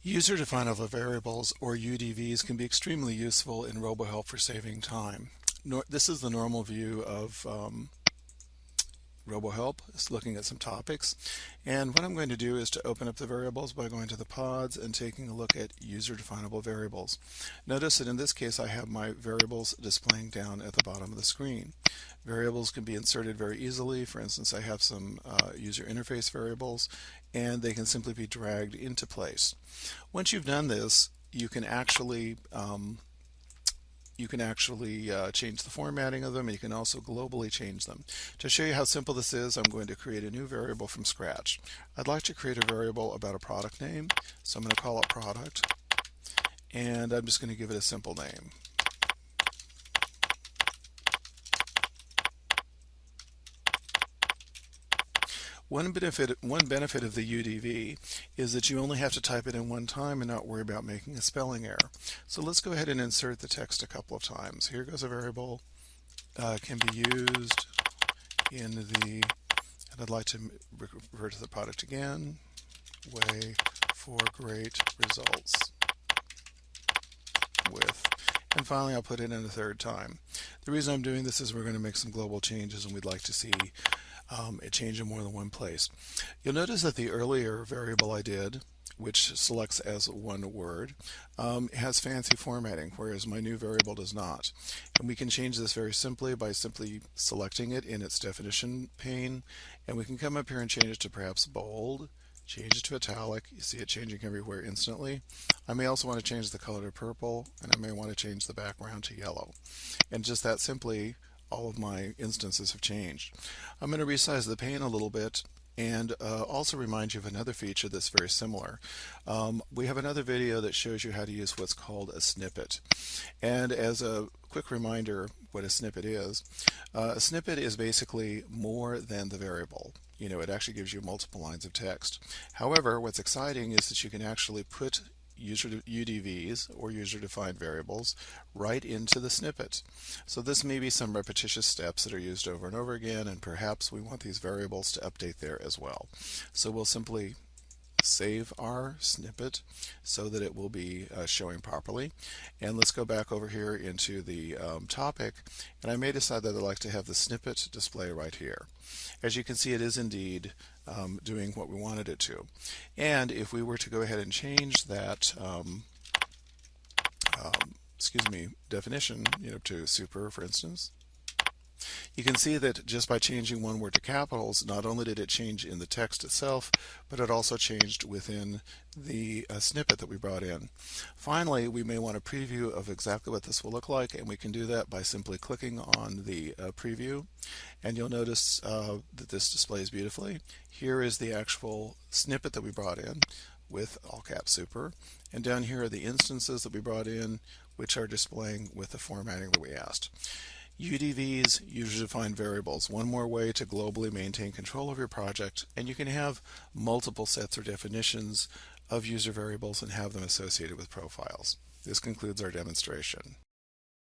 User-definable variables, or UDVs, can be extremely useful in RoboHelp for saving time. This is the normal view of RoboHelp. It's looking at some topics. And what I'm going to do is to open up the variables by going to the pods and taking a look at user-definable variables. Notice that in this case I have my variables displaying down at the bottom of the screen. Variables can be inserted very easily. For instance, I have some user interface variables, and they can simply be dragged into place. Once you've done this, you can actually change the formatting of them, and you can also globally change them. To show you how simple this is, I'm going to create a new variable from scratch. I'd like to create a variable about a product name, so I'm going to call it product, and I'm just going to give it a simple name. One benefit of the UDV is that you only have to type it in one time and not worry about making a spelling error. So let's go ahead and insert the text a couple of times. Here goes a variable, can be used in the, and I'd like to refer to the product again, way for great results with. And finally, I'll put it in a third time. The reason I'm doing this is we're going to make some global changes, and we'd like to see it change in more than one place. You'll notice that the earlier variable I did, which selects as one word, has fancy formatting, whereas my new variable does not. And we can change this very simply by simply selecting it in its definition pane, and we can come up here and change it to perhaps bold, change it to italic. You see it changing everywhere instantly. I may also want to change the color to purple, and I may want to change the background to yellow. And just that simply, all of my instances have changed. I'm going to resize the pane a little bit and also remind you of another feature that's very similar. We have another video that shows you how to use what's called a snippet. And as a quick reminder what a snippet is basically more than the variable. You know, it actually gives you multiple lines of text. However, what's exciting is that you can actually put UDVs, or user-defined variables, right into the snippet. So this may be some repetitious steps that are used over and over again, and perhaps we want these variables to update there as well. So we'll simply save our snippet so that it will be showing properly. And let's go back over here into the topic, and I may decide that I'd like to have the snippet display right here. As you can see, it is indeed doing what we wanted it to. And if we were to go ahead and change that definition, to super, for instance, you can see that just by changing one word to capitals, not only did it change in the text itself, but it also changed within the snippet that we brought in. Finally, we may want a preview of exactly what this will look like, and we can do that by simply clicking on the preview, and you'll notice that this displays beautifully. Here is the actual snippet that we brought in with all caps super, and down here are the instances that we brought in, which are displaying with the formatting that we asked. UDVs, user-defined variables, one more way to globally maintain control of your project, and you can have multiple sets or definitions of user variables and have them associated with profiles. This concludes our demonstration.